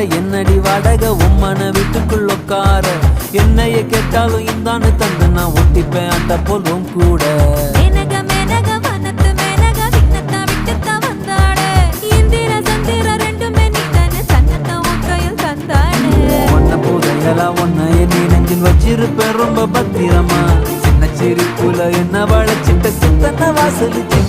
என்னடி வாடகை உம்மன வீட்டுக்குள் உட்கார என்னைய கேட்டாலும் இந்தான்னு தந்து நான் ஒட்டிப்பேன் அந்த போலும் கூட ஒன்ன நீ நெஞ்சில் வச்சிருப்பேன் ரொம்ப பத்திரமா சின்ன சிரிப்புல என்ன வளைச்சிட்ட சித்தன வாசலிச்சு